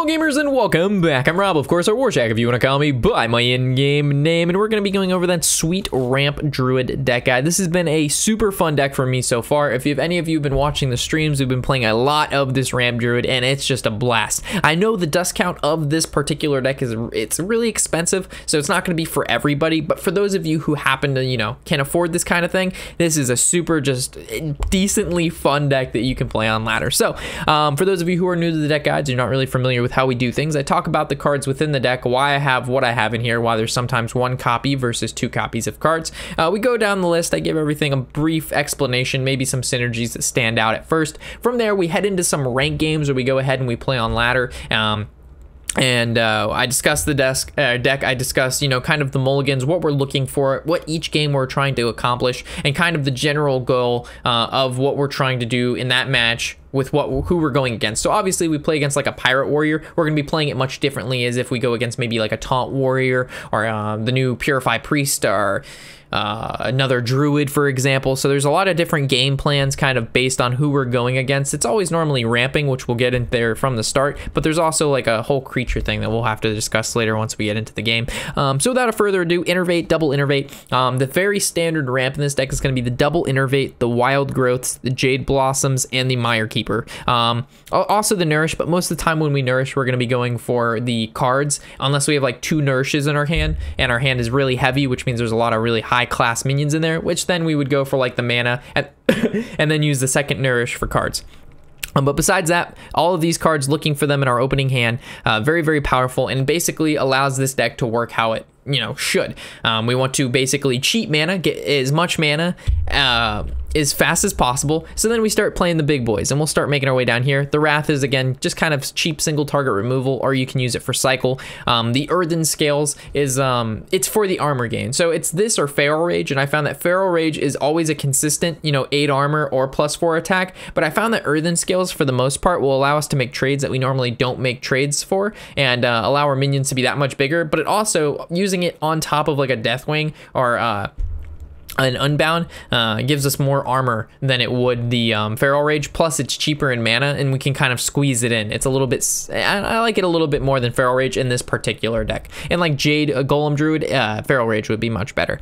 Hello gamers and welcome back. I'm Rob, of course, or Warshack if you want to call me by my in-game name, and we're going to be going over that sweet ramp Druid deck guide. This has been a super fun deck for me so far. If any of you have been watching the streams, we've been playing a lot of this ramp Druid, and it's just a blast. I know the dust count of this particular deck it's really expensive, so it's not going to be for everybody, but for those of you who happen to, can't afford this kind of thing, this is a super just decently fun deck that you can play on ladder. So for those of you who are new to the deck guides, you're not really familiar with how we do things, I talk about the cards within the deck, why I have what I have in here, why there's sometimes one copy versus two copies of cards. We go down the list, I give everything a brief explanation, maybe some synergies that stand out at first. From there, we head into some rank games where we go ahead and we play on ladder. I discuss the deck, I discuss, kind of the mulligans, what we're looking for, what each game we're trying to accomplish, and kind of the general goal of what we're trying to do in that match with who we're going against. So obviously we play against like a pirate warrior. We're going to be playing it much differently as if we go against maybe like a taunt warrior or the new purify priest or another druid, for example. So there's a lot of different game plans kind of based on who we're going against. It's always normally ramping, which we'll get in there from the start, but there's also like a whole creature thing that we'll have to discuss later once we get into the game. So without further ado, innervate, double innervate. The very standard ramp in this deck is going to be the double innervate, the wild growths, the jade blossoms, and the mire keeper. Also the nourish, but most of the time when we nourish, we're going to be going for the cards, unless we have like two nourishes in our hand, and our hand is really heavy, which means there's a lot of really high class minions in there, which then we would go for like the mana and, and then use the second nourish for cards. But besides that, all of these cards, looking for them in our opening hand, very, very powerful, and basically allows this deck to work how it should. We want to basically cheat mana, get as much mana as fast as possible, so then we start playing the big boys, and we'll start making our way down here. The Wrath is, again, just kind of cheap single target removal, or you can use it for cycle. The Earthen Scales is, it's for the armor gain, so it's this or Feral Rage, and I found that Feral Rage is always a consistent, 8 armor or +4 attack, but I found that Earthen Scales, for the most part, will allow us to make trades that we normally don't make trades for, and allow our minions to be that much bigger, but it also, using it on top of like a Deathwing or an Unbound gives us more armor than it would the Feral Rage, plus it's cheaper in mana, and we can kind of squeeze it in. It's a little bit, I like it a little bit more than Feral Rage in this particular deck. And like Jade, a Golem Druid, Feral Rage would be much better.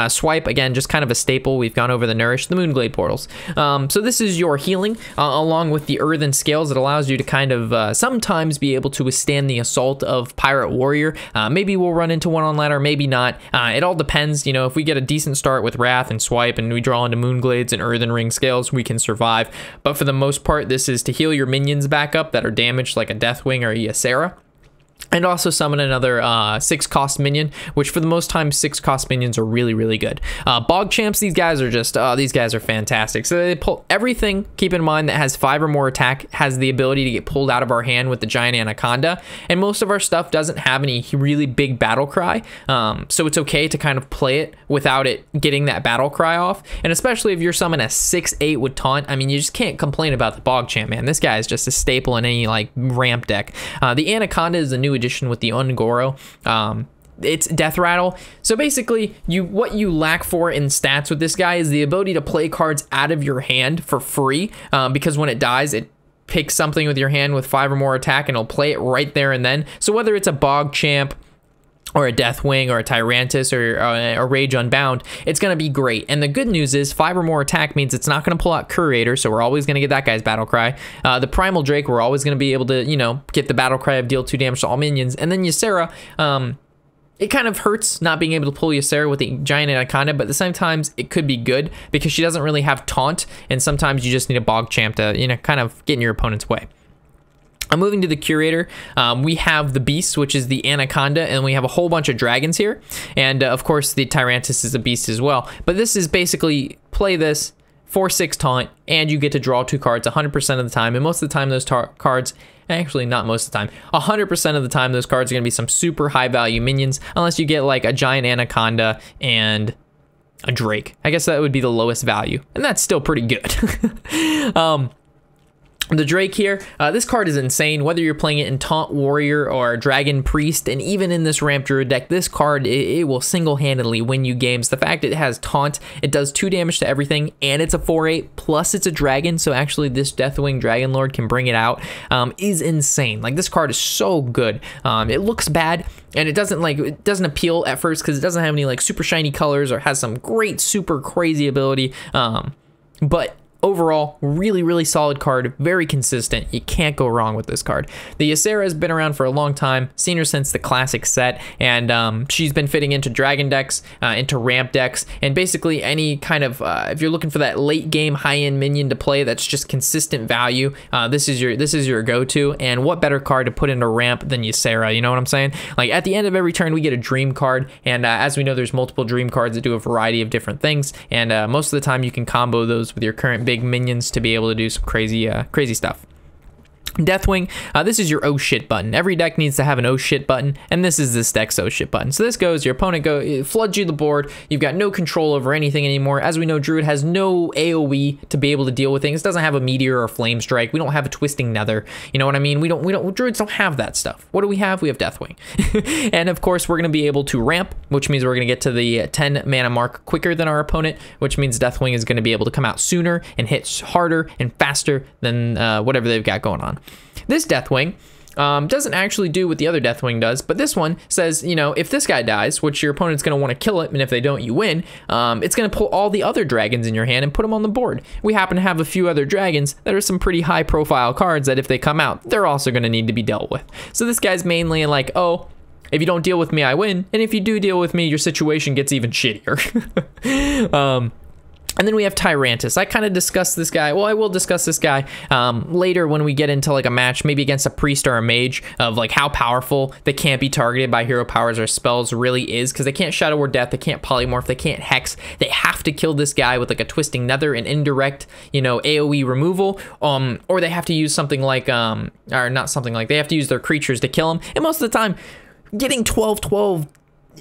Swipe, again, just kind of a staple. We've gone over the Nourish, the Moonglade Portals. So this is your healing, along with the Earthen Scales. It allows you to kind of sometimes be able to withstand the assault of Pirate Warrior. Maybe we'll run into one on ladder, maybe not. It all depends. If we get a decent start with Wrath and Swipe and we draw into Moonglades and Earthen Ring Scales, we can survive. But for the most part, this is to heal your minions back up that are damaged, like a Deathwing or a Ysera. And also summon another 6-cost minion, which for the most time 6-cost minions are really, really good. Bog Champs, these guys are just, these guys are fantastic. So they pull everything, keep in mind, that has 5 or more attack has the ability to get pulled out of our hand with the Giant Anaconda. And most of our stuff doesn't have any really big battle cry. So it's okay to kind of play it without it getting that battle cry off. And especially if you're summoning a 6/8 with taunt, I mean, you just can't complain about the Bog Champ, man. This guy is just a staple in any like ramp deck. The Anaconda is a new addition with the Ungoro. It's Death Rattle. So basically, what you lack for in stats with this guy is the ability to play cards out of your hand for free, because when it dies, it picks something with your hand with 5 or more attack, and it'll play it right there and then. So whether it's a Bog Champ or a Deathwing or a Tyrantus or a Rage Unbound, it's going to be great. And the good news is 5 or more attack means it's not going to pull out Curator, so we're always going to get that guy's battle cry. The Primal Drake, we're always going to be able to, get the battle cry of deal 2 damage to all minions. And then Ysera, it kind of hurts not being able to pull Ysera with the Giant Anaconda, but at the same time, it could be good because she doesn't really have taunt, and sometimes you just need a Bog Champ to, kind of get in your opponent's way. I'm moving to the Curator. We have the Beast, which is the Anaconda, and we have a whole bunch of dragons here. And of course, the Tyrantus is a beast as well. But this is basically play this for 6 taunt, and you get to draw 2 cards 100% of the time. And most of the time, those cards, actually not most of the time, 100% of the time, those cards are going to be some super high value minions, unless you get like a Giant Anaconda and a Drake. I guess that would be the lowest value, and that's still pretty good. The Drake here, this card is insane, whether you're playing it in Taunt Warrior or Dragon Priest, and even in this Ramp Druid deck, this card, it will single-handedly win you games. The fact it has Taunt, it does 2 damage to everything, and it's a 4/8, plus it's a dragon, so actually this Deathwing Dragon Lord can bring it out, is insane. Like, this card is so good. It looks bad, and it doesn't appeal at first because it doesn't have any like super shiny colors or has some great super crazy ability, but overall, really, really solid card, very consistent. You can't go wrong with this card. The Ysera has been around for a long time, seen her since the classic set, and she's been fitting into dragon decks, into ramp decks, and basically any kind of, if you're looking for that late game high-end minion to play that's just consistent value, this is your go-to, and what better card to put into ramp than Ysera, you know what I'm saying? Like, at the end of every turn, we get a dream card, and as we know, there's multiple dream cards that do a variety of different things, and most of the time you can combo those with your current big minions to be able to do some crazy stuff. Deathwing, this is your oh shit button. Every deck needs to have an oh shit button, and this is this deck's oh shit button. So this goes, your opponent floods you the board, you've got no control over anything anymore. As we know, Druid has no AoE to be able to deal with things. It doesn't have a meteor or flame strike. We don't have a twisting nether. You know what I mean? Druids don't have that stuff. What do we have? We have Deathwing. And of course, we're gonna be able to ramp, which means we're gonna get to the 10 mana mark quicker than our opponent, which means Deathwing is gonna be able to come out sooner and hit harder and faster than whatever they've got going on. This Deathwing doesn't actually do what the other Deathwing does, but this one says, you know, if this guy dies, which your opponent's going to want to kill it, and if they don't, you win, it's going to pull all the other dragons in your hand and put them on the board. We happen to have a few other dragons that are some pretty high profile cards that if they come out, they're also going to need to be dealt with. So this guy's mainly like, oh, if you don't deal with me, I win, and if you do deal with me, your situation gets even shittier. And then we have Tyrantus. I kind of discussed this guy. Well, I will discuss this guy later when we get into like a match, maybe against a priest or a mage, of like how powerful they can't be targeted by hero powers or spells really is, because they can't Shadow Word Death, they can't polymorph, they can't hex. They have to kill this guy with like a Twisting Nether and indirect, you know, AoE removal, or they have to use something like, or not something like, they have to use their creatures to kill him. And most of the time, getting 12/12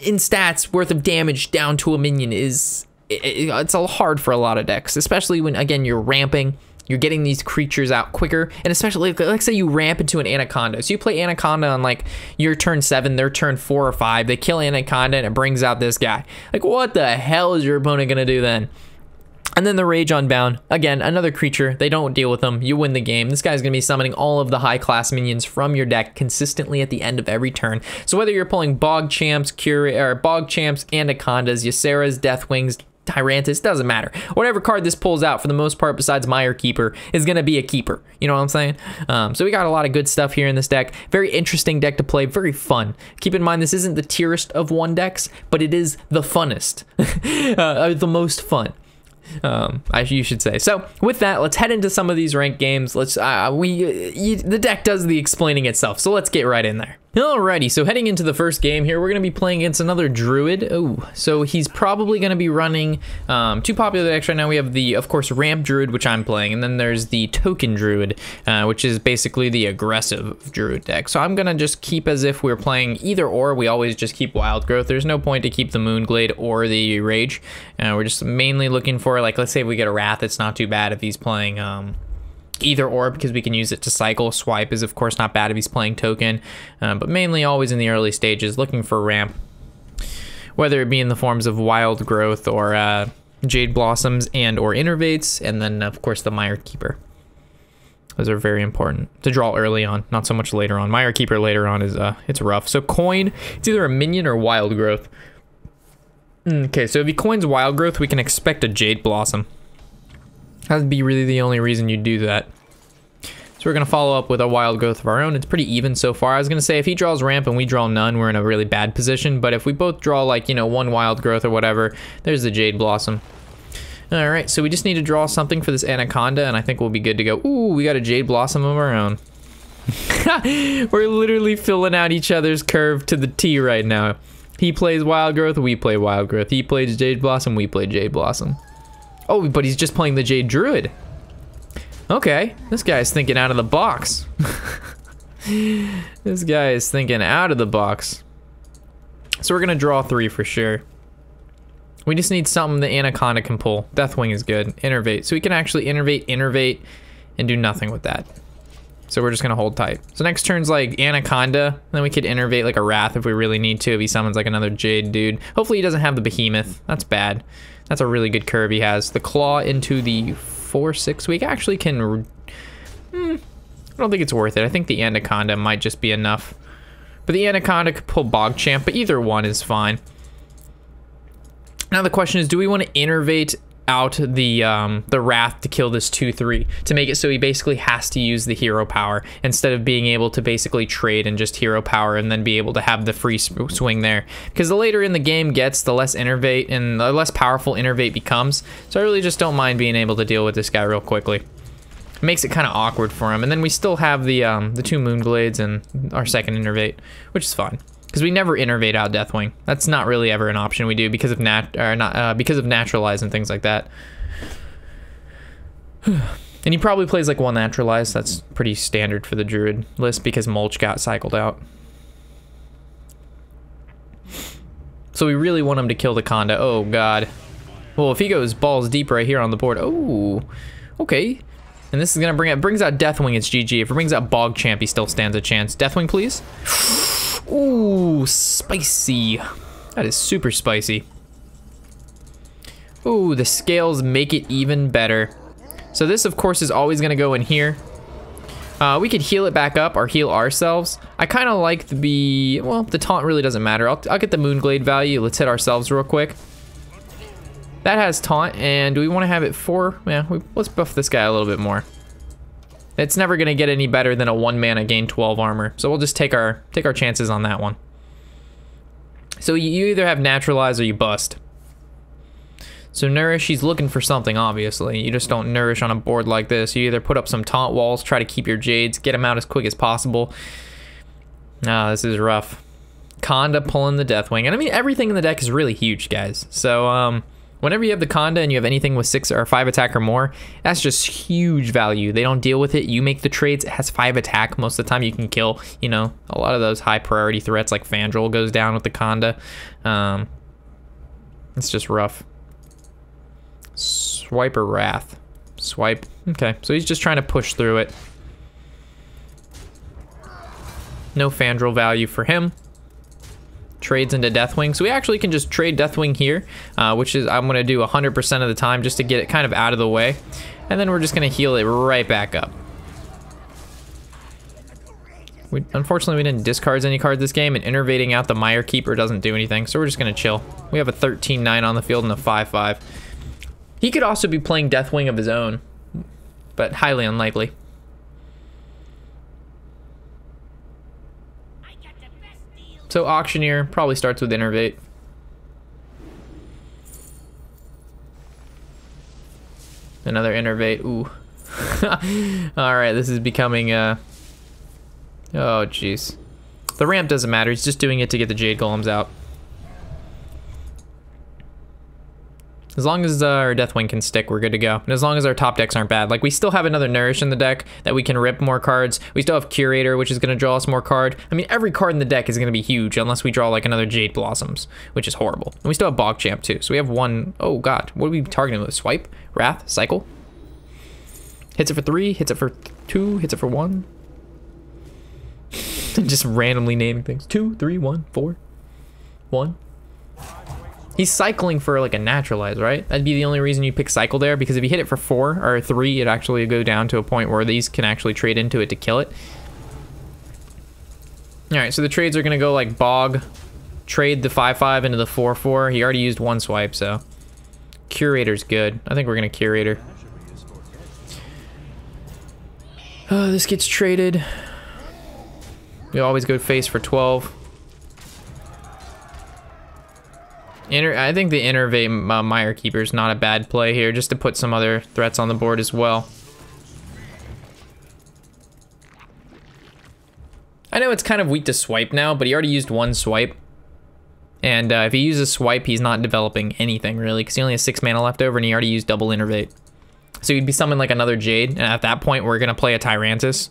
in stats worth of damage down to a minion is... it's all hard for a lot of decks, especially when, again, you're ramping, you're getting these creatures out quicker, and especially, like say you ramp into an Anaconda. So you play Anaconda on, like, your turn 7, their turn 4 or 5, they kill Anaconda, and it brings out this guy. Like, what the hell is your opponent gonna do then? And then the Rage Unbound, again, another creature, they don't deal with them, you win the game. This guy's gonna be summoning all of the high class minions from your deck consistently at the end of every turn. So whether you're pulling Bog Champs, Anacondas, Yseras, Deathwings, Tyrantus, doesn't matter. Whatever card this pulls out, for the most part, besides Mire Keeper, is going to be a keeper. You know what I'm saying? So we got a lot of good stuff here in this deck. Very interesting deck to play. Very fun. Keep in mind, this isn't the tierest of 1 decks, but it is the funnest. The most fun. You should say. So with that, let's head into some of these ranked games. The deck does the explaining itself, so let's get right in there. Alrighty, so heading into the first game here, we're going to be playing against another Druid. Oh, so he's probably going to be running 2 popular decks right now. We have the, of course, Ramp Druid, which I'm playing, and then there's the Token Druid, which is basically the aggressive Druid deck. So I'm going to just keep as if we're playing either or. We always just keep Wild Growth. There's no point to keep the Moonglade or the Rage. We're just mainly looking for, like, let's say if we get a Wrath, it's not too bad if he's playing... either or, because we can use it to cycle. Swipe is of course not bad if he's playing Token, but mainly always in the early stages looking for ramp, whether it be in the forms of Wild Growth or Jade Blossoms and or Innervates, and then of course the Mire Keeper. Those are very important to draw early on, not so much later on. Mire Keeper later on is it's rough. So coin, it's either a minion or Wild Growth. Okay, so if he coins Wild Growth, we can expect a Jade Blossom. That'd be really the only reason you do that. So we're going to follow up with a Wild Growth of our own. It's pretty even so far. I was going to say if he draws ramp and we draw none, we're in a really bad position. But if we both draw, like, you know, 1 Wild Growth or whatever, there's the Jade Blossom. All right, so we just need to draw something for this Anaconda, and I think we'll be good to go. Ooh, we got a Jade Blossom of our own. We're literally filling out each other's curve to the T right now. He plays Wild Growth, we play Wild Growth. He plays Jade Blossom, we play Jade Blossom. Oh, but he's just playing the Jade Druid. Okay, this guy's thinking out of the box. This guy is thinking out of the box. So we're gonna draw 3 for sure. We just need something the Anaconda can pull. Deathwing is good. Innervate. So we can actually innervate, and do nothing with that. So we're just gonna hold tight. So next turn's like Anaconda, then we could innervate like a Wrath if we really need to, if he summons like another Jade dude. Hopefully he doesn't have the Behemoth. That's bad. That's a really good curve he has. The Claw into the 4/6. We actually can... I don't think it's worth it. I think the Anaconda might just be enough. But the Anaconda could pull Bogchamp, but either one is fine. Now the question is, do we want to innervate out the Wrath to kill this 2/3 to make it so he basically has to use the hero power instead of being able to basically trade and just hero power and then be able to have the free swing there? Because the later in the game gets, the less innervate and the less powerful innervate becomes. So I really just don't mind being able to deal with this guy real quickly. It makes it kind of awkward for him, and then we still have the 2 Moonglades and our second innervate, which is fine. Because we never innervate out Deathwing. That's not really ever an option we do because of because of Naturalize and things like that. And he probably plays like 1 Naturalize. That's pretty standard for the Druid list because Mulch got cycled out. So we really want him to kill the Conda. Oh god. Well, if he goes balls deep right here on the board. Oh, okay. And this is gonna brings out Deathwing. It's GG. If it brings out Bogchamp, he still stands a chance. Deathwing, please. Ooh, spicy. That is super spicy. Ooh, the scales make it even better. So this, of course, is always going to go in here. We could heal it back up or heal ourselves. I kind of like the... Well, the taunt really doesn't matter. I'll get the Moonglade value. Let's hit ourselves real quick. That has taunt, and do we want to have it 4? Yeah, let's buff this guy a little bit more. It's never gonna get any better than a 1 mana gain 12 armor. So we'll just take our chances on that one. So you either have Naturalize or you bust. So Nourish, he's looking for something, obviously. You just don't Nourish on a board like this. You either put up some taunt walls, try to keep your Jades, get them out as quick as possible. Nah, this is rough. Conda pulling the Deathwing. And I mean, everything in the deck is really huge, guys. So, whenever you have the Conda and you have anything with 6 or 5 attack or more, that's just huge value. They don't deal with it. You make the trades. It has 5 attack. Most of the time you can kill, you know, a lot of those high priority threats like Fandral goes down with the Conda. It's just rough. Swipe or Wrath? Swipe. Okay, so he's just trying to push through it. No Fandral value for him. Trades into Deathwing. So we actually can just trade Deathwing here, which is I'm going to do 100% of the time just to get it kind of out of the way. And then we're just going to heal it right back up. Unfortunately, we didn't discard any cards this game, and innervating out the Mire Keeper doesn't do anything, so we're just going to chill. We have a 13-9 on the field and a 5-5. He could also be playing Deathwing of his own, but highly unlikely. So Auctioneer probably starts with Innervate. Another Innervate. Ooh. Alright, this is becoming oh jeez. The ramp doesn't matter, he's just doing it to get the Jade Golems out. As long as our Deathwing can stick, we're good to go. And as long as our top decks aren't bad. Like, we still have another Nourish in the deck that we can rip more cards. We still have Curator, which is going to draw us more card. I mean, every card in the deck is going to be huge unless we draw, like, another Jade Blossoms, which is horrible. And we still have Bogchamp, too. So we have one... Oh, God. What are we targeting with? Swipe? Wrath? Cycle? Hits it for 3, hits it for 2, hits it for 1. Just randomly naming things. 2, 3, 1, 4, 1. He's cycling for like a Naturalize, right? That'd be the only reason you pick cycle there, because if you hit it for 4 or 3, it'd actually go down to a point where these can actually trade into it to kill it. Alright, so the trades are gonna go like Bog, trade the 5-5 into the 4-4. He already used 1 swipe, so Curator's good. I think we're gonna Curator. This gets traded. We always go face for 12. I think the Innervate Mire Keeper is not a bad play here, just to put some other threats on the board as well. I know it's kind of weak to swipe now, but he already used 1 swipe. And if he uses swipe, he's not developing anything really, because he only has 6 mana left over and he already used double Innervate. So he'd be summoned like another Jade, and at that point we're going to play a Tyrantus.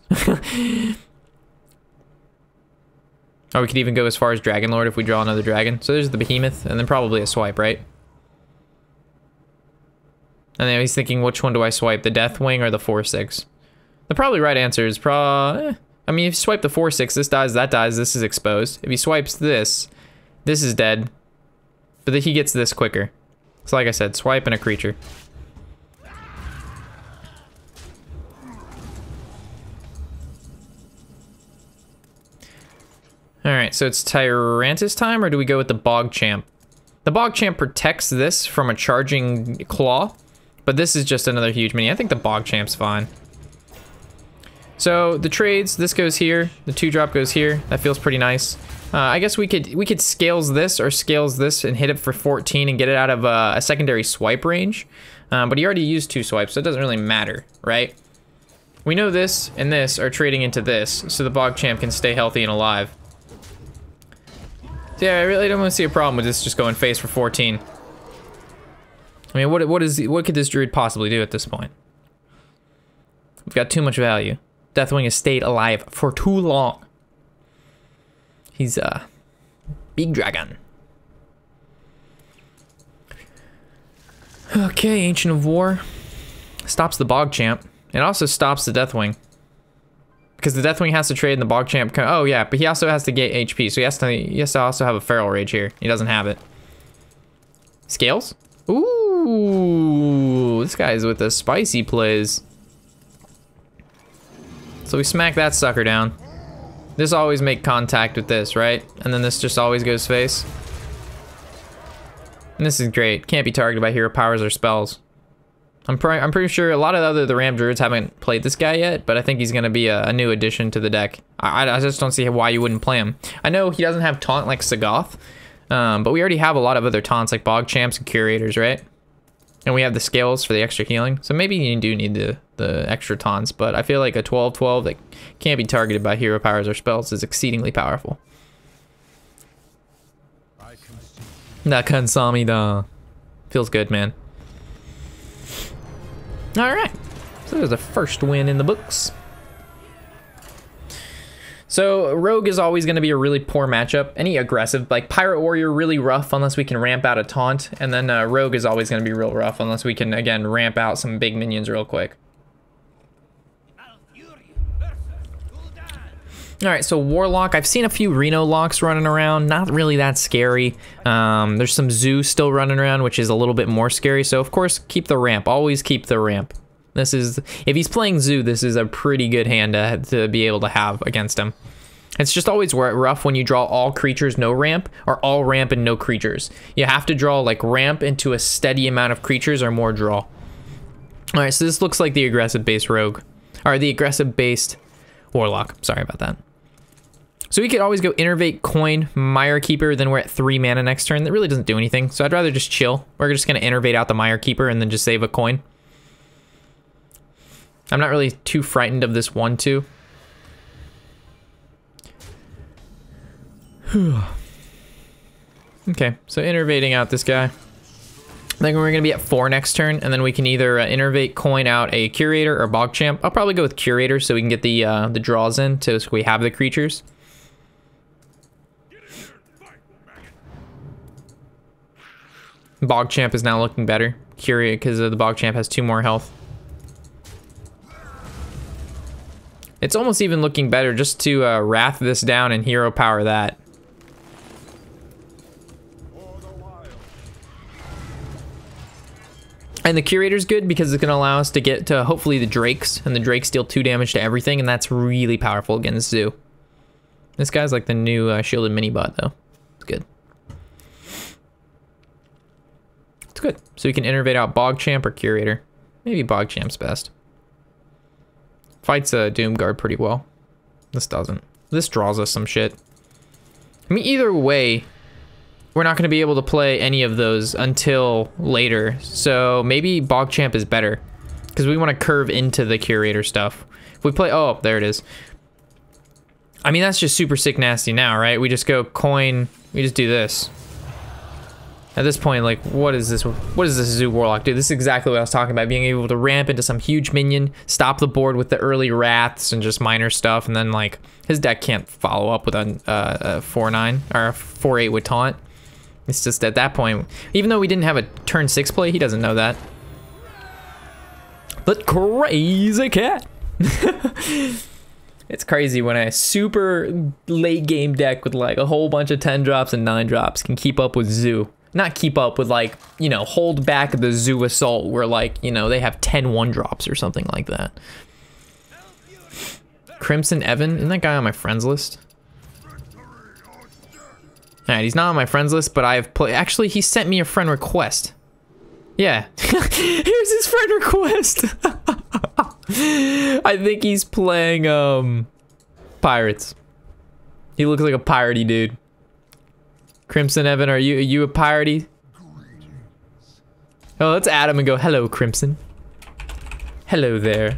Or we could even go as far as Dragon Lord if we draw another dragon. So there's the Behemoth, and then probably a swipe, right? And then he's thinking, which one do I swipe, the Deathwing or the 4-6? The probably right answer is I mean, if you swipe the 4/6, this dies, that dies, this is exposed. If he swipes this, this is dead. But then he gets this quicker. So like I said, swipe and a creature. Alright, so it's Tyrantus time, or do we go with the Bog Champ? The Bog Champ protects this from a charging claw, but this is just another huge mini. I think the Bog Champ's fine. So the trades, this goes here, the 2-drop goes here. That feels pretty nice. I guess we could scales this or scales this and hit it for 14 and get it out of a secondary swipe range. But he already used 2 swipes, so it doesn't really matter, right? We know this and this are trading into this, so the Bog Champ can stay healthy and alive. So yeah, I really don't want to see a problem with this just going face for 14. I mean, what could this Druid possibly do at this point? We've got too much value. Deathwing has stayed alive for too long. He's a big dragon. Okay, Ancient of War stops the Bog Champ. It also stops the Deathwing. Because the Deathwing has to trade and the Bog Champ can, oh yeah, but he also has to get HP, so he has to also have a Feral Rage here. He doesn't have it. Scales? Ooh, this guy's with the spicy plays. So we smack that sucker down. This always make contact with this, right? And then this just always goes face. And this is great. Can't be targeted by hero powers or spells. I'm pretty sure a lot of the Ram Druids haven't played this guy yet, but I think he's gonna be a new addition to the deck. I just don't see why you wouldn't play him. I know he doesn't have taunt like Sagoth, but we already have a lot of other taunts like Bog Champs and Curators, right? And we have the scales for the extra healing. So maybe you do need the extra taunts, but I feel like a 12/12 that can't be targeted by hero powers or spells is exceedingly powerful. Nakansamida. Feels good, man. Alright. So there's the first win in the books. So Rogue is always going to be a really poor matchup. Any aggressive, like Pirate Warrior, really rough unless we can ramp out a taunt. And then Rogue is always going to be real rough unless we can, again, ramp out some big minions real quick. Alright, so Warlock. I've seen a few Reno locks running around. Not really that scary. There's some Zoo still running around, which is a little bit more scary. So, of course, keep the ramp. Always keep the ramp. This is, if he's playing Zoo, this is a pretty good hand to be able to have against him. It's just always rough when you draw all creatures, no ramp, or all ramp and no creatures. You have to draw like ramp into a steady amount of creatures or more draw. All right, so this looks like the aggressive based Rogue, or the aggressive based Warlock. Sorry about that. So we could always go Innervate, Coin, Mire Keeper, then we're at 3 mana next turn. That really doesn't do anything, so I'd rather just chill. We're just gonna Innervate out the Mire Keeper and then just save a coin. I'm not really too frightened of this 1/2. Okay, so Innervating out this guy. Then we're gonna be at 4 next turn, and then we can either Innervate, Coin out a Curator or Bog Champ. I'll probably go with Curator so we can get the draws in, so we have the creatures. Bog Champ is now looking better. Curator, because the Bog Champ has 2 more health. It's almost even looking better just to Wrath this down and Hero Power that. And the Curator's good because it's going to allow us to get to hopefully the Drakes, and the Drakes deal 2 damage to everything, and that's really powerful against Zoo. This guy's like the new shielded mini-bot though. It's good. It's good. So you can Innervate out Bog Champ or Curator. Maybe Bog Champ's best. Fights a Doomguard pretty well. This doesn't. This draws us some shit. I mean, either way, we're not going to be able to play any of those until later. So maybe Bog Champ is better because we want to curve into the Curator stuff. If we play, oh, there it is. I mean, that's just super sick nasty now, right? We just go coin. We just do this. At this point, like, what is this? What does this Zoo Warlock do? This is exactly what I was talking about, being able to ramp into some huge minion, stop the board with the early Wraths and just minor stuff, and then, like, his deck can't follow up with a 4/9 or a 4/8 with taunt. It's just at that point, even though we didn't have a turn 6 play, he doesn't know that. But crazy cat. It's crazy when a super late game deck with like a whole bunch of 10 drops and 9 drops can keep up with Zoo. Not keep up with, like, you know, hold back the Zoo Assault where, like, you know, they have 10 1-drops or something like that. Crimson Evan? Isn't that guy on my friends list? Alright, he's not on my friends list, but I have played. Actually, he sent me a friend request. Yeah. Here's his friend request. I think he's playing, Pirates. He looks like a piratey dude. Crimson Evan, are you a piratey? Oh, let's add him and go, hello, Crimson. Hello there.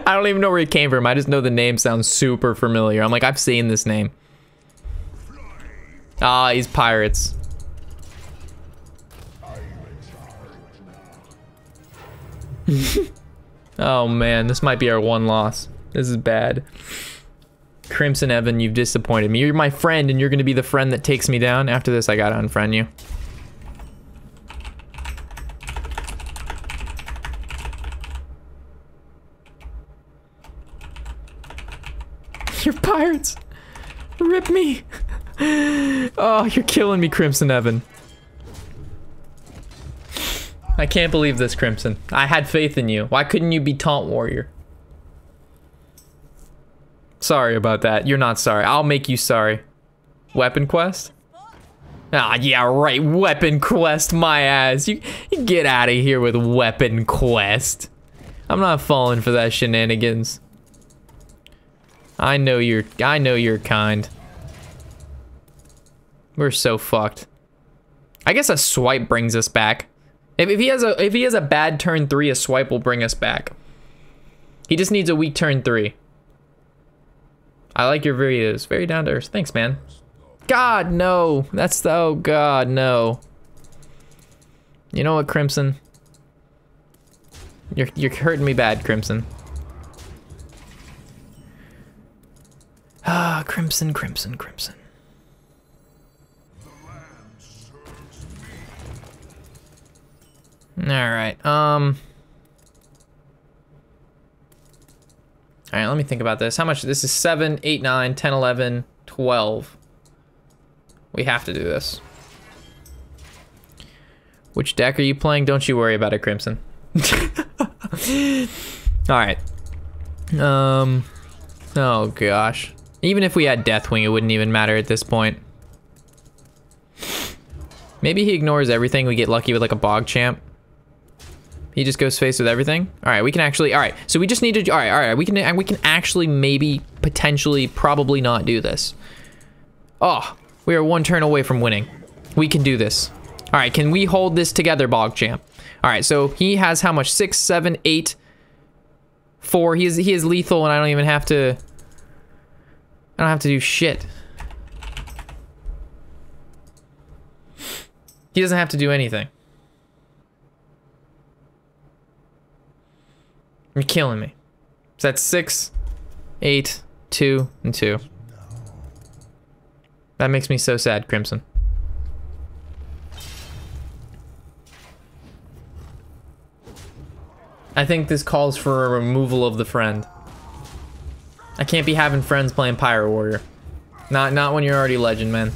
I don't even know where he came from. I just know the name sounds super familiar. I'm like, I've seen this name. Ah, he's Pirates. Oh man, this might be our one loss. This is bad. Crimson Evan, you've disappointed me. You're my friend and you're gonna be the friend that takes me down. After this, I gotta unfriend you. You're Pirates. Rip me. Oh, you're killing me, Crimson Evan. I can't believe this, Crimson. I had faith in you. Why couldn't you be Taunt Warrior? Sorry about that. You're not sorry. I'll make you sorry. Weapon Quest? Ah, yeah, right. Weapon Quest, my ass. You get out of here with Weapon Quest. I'm not falling for that shenanigans. I know you're kind. We're so fucked. I guess a swipe brings us back. If he has a bad turn 3, a swipe will bring us back. He just needs a weak turn 3. I like your videos. Very down to earth. Thanks, man. God, no. That's the, oh God, no. You know what, Crimson? You're hurting me bad, Crimson. Ah, Crimson, Crimson, Crimson. Alright, alright, let me think about this. How much? This is 7, 8, 9, 10, 11, 12. We have to do this. Which deck are you playing? Don't you worry about it, Crimson. Alright. Oh gosh. Even if we had Deathwing, it wouldn't even matter at this point. Maybe he ignores everything. We get lucky with like a Bog Champ. He just goes face with everything. All right, we can actually. All right, so we just need to. All right. We can actually maybe potentially probably not do this. Oh, we are one turn away from winning. We can do this. All right, can we hold this together, Bog Champ? All right, so he has how much? 6, 7, 8, 4. He is lethal, and I don't even have to. I don't have to do shit. He doesn't have to do anything. You're killing me. So that's 6, 8, 2, and 2. That makes me so sad, Crimson. I think this calls for a removal of the friend. I can't be having friends playing Pyro Warrior. Not when you're already legend, man.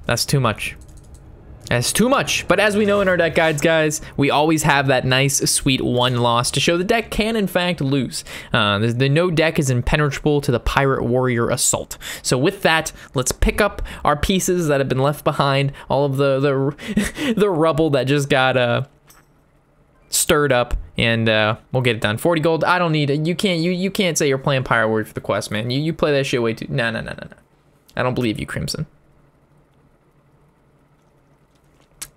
That's too much. That's too much. But as we know in our deck guides, guys, we always have that nice, sweet one loss to show the deck can, in fact, lose. The no deck is impenetrable to the Pirate Warrior Assault. So with that, let's pick up our pieces that have been left behind. All of the rubble that just got stirred up, and we'll get it done. 40 gold. I don't need it. You can't say you're playing Pirate Warrior for the quest, man. You play that shit way too. No. I don't believe you, Crimson.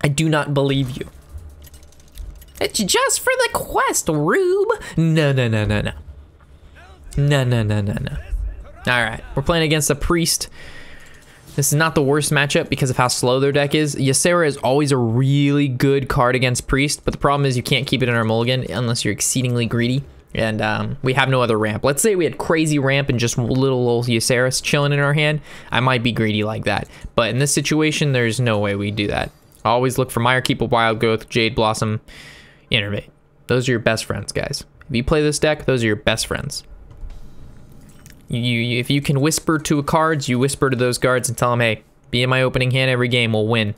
I do not believe you. It's just for the quest, Rube. No. All right, we're playing against a priest. This is not the worst matchup because of how slow their deck is. Ysera is always a really good card against priest, but the problem is you can't keep it in our mulligan unless you're exceedingly greedy. And we have no other ramp. Let's say we had crazy ramp and just little old Ysera chilling in our hand. I might be greedy like that. But in this situation, there's no way we do that. Always look for Mire Keeper, Wild Growth, Jade Blossom, Innervate. Those are your best friends, guys. If you play this deck, those are your best friends. If you can whisper to a cards, you whisper to those guards and tell them, hey, be in my opening hand every game, we'll win.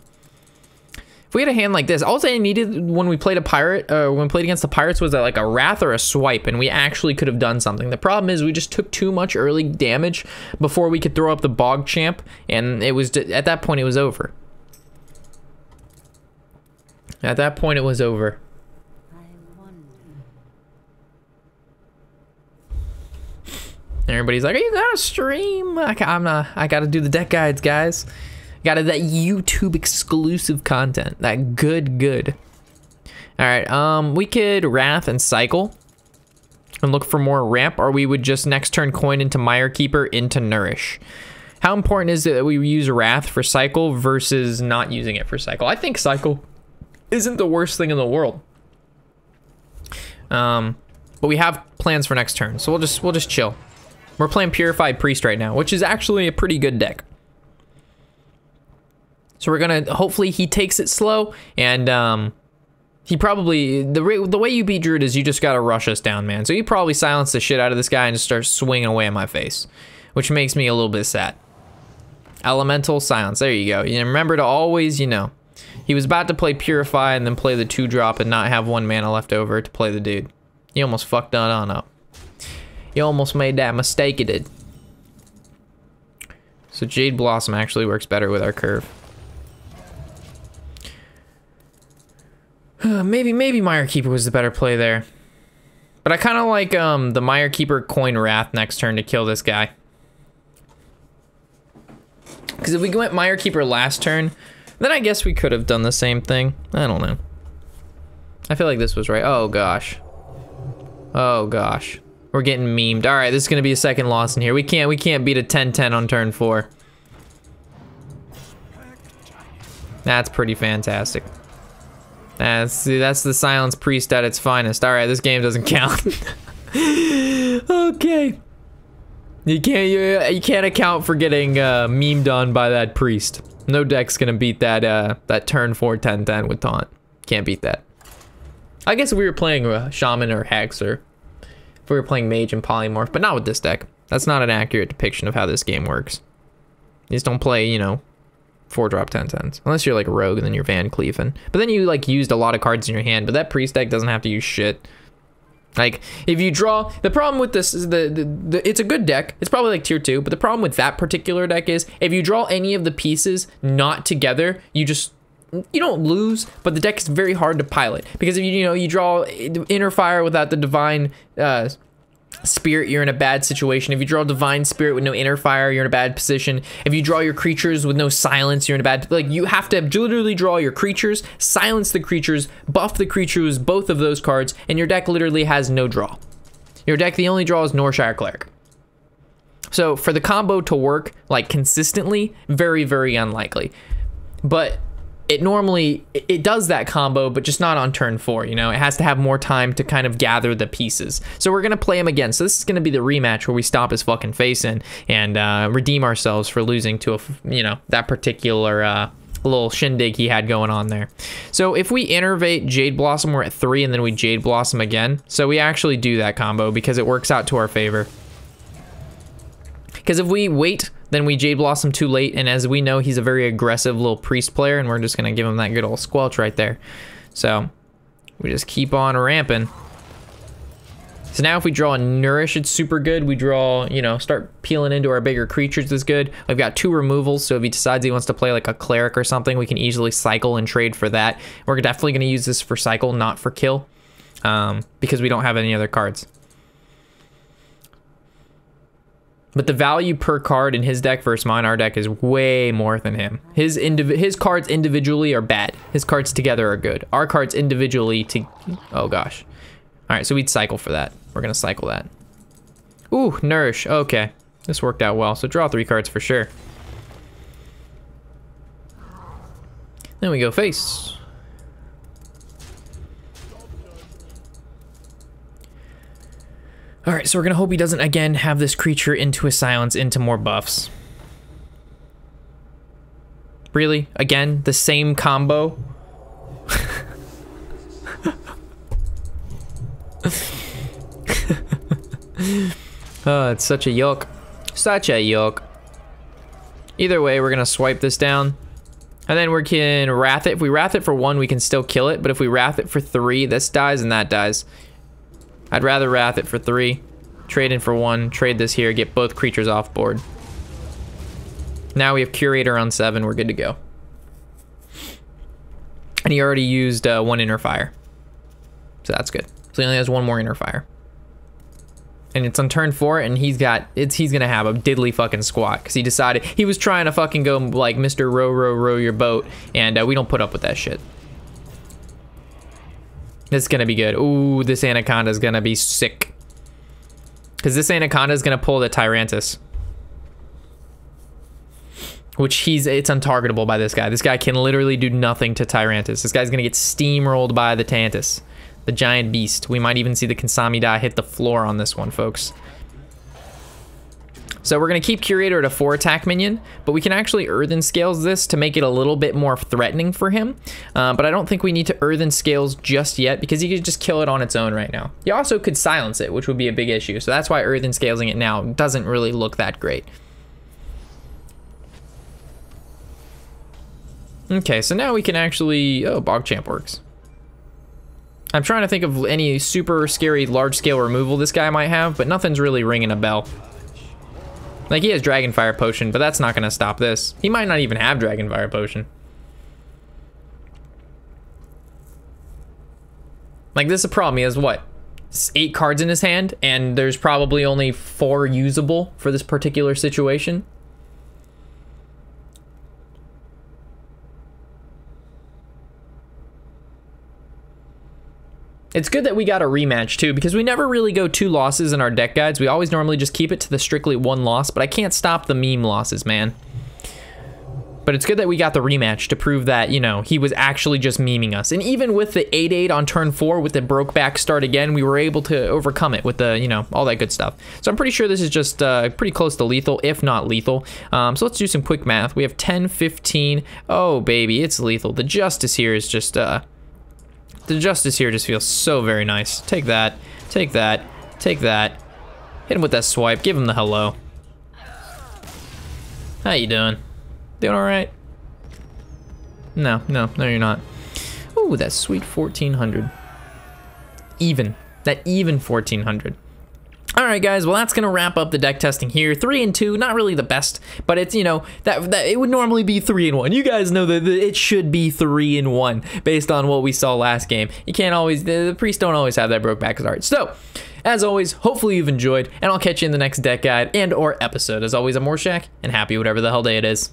If we had a hand like this, all I needed when we played a pirate, when we played against the pirates, was like a wrath or a swipe, and we actually could have done something. The problem is we just took too much early damage before we could throw up the bog champ, and it was at that point it was over. At that point it was over. Everybody's like, are you gonna stream? I'm not. I gotta do the deck guides, guys. Gotta that YouTube exclusive content. That good. Alright, we could Wrath and cycle and look for more ramp, or we would just next turn coin into Mire Keeper into Nourish. How important is it that we use Wrath for cycle versus not using it for cycle? I think cycle isn't the worst thing in the world. But we have plans for next turn, so we'll just chill. We're playing Purified Priest right now, which is actually a pretty good deck. So we're gonna, hopefully he takes it slow, and he probably, the way you beat Druid is you just gotta rush us down, man. So you probably silence the shit out of this guy and just start swinging away in my face, which makes me a little bit sad. Elemental silence, there you go. You remember to always, you know, he was about to play Purify and then play the 2-drop and not have 1 mana left over to play the dude. You almost fucked that on up. You almost made that mistake, you did. So Jade Blossom actually works better with our curve. Maybe Mire Keeper was the better play there. But I kind of like the Mire Keeper coin Wrath next turn to kill this guy. Because if we went Mire Keeper last turn, then I guess we could have done the same thing. I don't know. I feel like this was right. Oh gosh. Oh gosh. We're getting memed. All right, this is gonna be a second loss in here. We can't beat a 10-10 on turn 4. That's pretty fantastic. That's the Silence Priest at its finest. All right, this game doesn't count. Okay. You can't account for getting memed on by that priest. No deck's gonna beat that that turn 4 10-10 with taunt. Can't beat that. I guess if we were playing Shaman or Hex, or if we were playing Mage and Polymorph, but not with this deck. That's not an accurate depiction of how this game works. You just don't play, you know, 4-drop 10-10s. Unless you're like a rogue and then you're Van Cleefing. But then you like used a lot of cards in your hand, but that priest deck doesn't have to use shit. Like, if you draw, the problem with this is it's a good deck. It's probably like tier 2, but the problem with that particular deck is if you draw any of the pieces not together, you don't lose, but the deck is very hard to pilot, because if you draw Inner Fire without the Divine Spirit, you're in a bad situation. If you draw Divine Spirit with no Inner Fire, you're in a bad position. If you draw your creatures with no silence, you're in a bad, like, you have to literally draw your creatures, silence the creatures, buff the creatures, both of those cards, and your deck literally has no draw. Your deck, the only draw is Norshire Cleric. So for the combo to work like consistently, very, very unlikely. But it normally, it does that combo, but just not on turn 4, you know? It has to have more time to kind of gather the pieces. So we're gonna play him again. So this is gonna be the rematch where we stomp his fucking face in and redeem ourselves for losing to that particular little shindig he had going on there. So if we innervate Jade Blossom, we're at 3, and then we Jade Blossom again. So we actually do that combo because it works out to our favor. Because if we wait, then we Jade Blossom too late, and as we know, he's a very aggressive little priest player, and we're just gonna give him that good old squelch right there. So we just keep on ramping. So now if we draw a Nourish, it's super good. We draw, start peeling into our bigger creatures is good. We've got 2 removals, so if he decides he wants to play like a cleric or something, we can easily cycle and trade for that. We're definitely gonna use this for cycle, not for kill, because we don't have any other cards. But the value per card in his deck versus mine, our deck, is way more than him. His cards individually are bad. His cards together are good. Our cards individually oh gosh. All right, so we'd cycle for that. We're gonna cycle that. Ooh, Nourish, okay. This worked out well, so draw 3 cards for sure. Then we go face. All right, so we're gonna hope he doesn't again have this creature into a silence into more buffs. Really? Again, the same combo? Oh, it's such a yoke. Such a yoke. Either way, we're gonna swipe this down. And then we can wrath it. If we wrath it for 1, we can still kill it. But if we wrath it for 3, this dies and that dies. I'd rather wrath it for 3. Trade in for 1. Trade this here. Get both creatures off board. Now we have Curator on 7. We're good to go. And he already used 1 Inner Fire. So that's good. So he only has 1 more Inner Fire. And it's on turn 4, and he's gonna have a diddly fucking squat because he decided he was trying to fucking go like Mr. Row, row, row your boat, and we don't put up with that shit. This is gonna be good. Ooh, this Anaconda is gonna be sick because this Anaconda is gonna pull the Tyrantus, which it's untargetable by this guy. This guy can literally do nothing to Tyrantus. This guy's gonna get steamrolled by the Tantus. The giant beast. We might even see the Kansamida hit the floor on this one, folks. So we're going to keep Curator at a 4 attack minion, but we can actually Earthen Scales this to make it a little bit more threatening for him. But I don't think we need to Earthen Scales just yet because he could just kill it on its own right now. He also could silence it, which would be a big issue. So that's why Earthen Scalesing it now doesn't really look that great. Okay, so now we can actually... Oh, Bogchamp works. I'm trying to think of any super scary large-scale removal this guy might have, but nothing's really ringing a bell. Like, he has Dragonfire Potion, but that's not going to stop this. He might not even have Dragonfire Potion. Like, this is a problem. He has, what, 8 cards in his hand, and there's probably only 4 usable for this particular situation. It's good that we got a rematch too, because we never really go 2 losses in our deck guides. We always normally just keep it to the strictly 1 loss, but I can't stop the meme losses, man. But it's good that we got the rematch to prove that, you know, he was actually just memeing us. And even with the 8-8 on turn 4 with the broke back start again, we were able to overcome it with the, you know, all that good stuff. So I'm pretty sure this is just pretty close to lethal, if not lethal. So let's do some quick math. We have 10, 15. Oh, baby, it's lethal. The Justice here is just... The Justice here just feels so very nice. Take that, take that, take that. Hit him with that swipe, give him the hello. How you doing? Doing all right? No, you're not. Ooh, that sweet 1400. Even, that even 1400. All right, guys, well, that's gonna wrap up the deck testing here. 3 and 2, not really the best, but it's, you know, that it would normally be 3 and 1. You guys know that it should be 3 and 1 based on what we saw last game. You can't always, the priests don't always have that broke back start. So, as always, hopefully you've enjoyed, and I'll catch you in the next deck guide and or episode. As always, I'm Warshack, and happy whatever the hell day it is.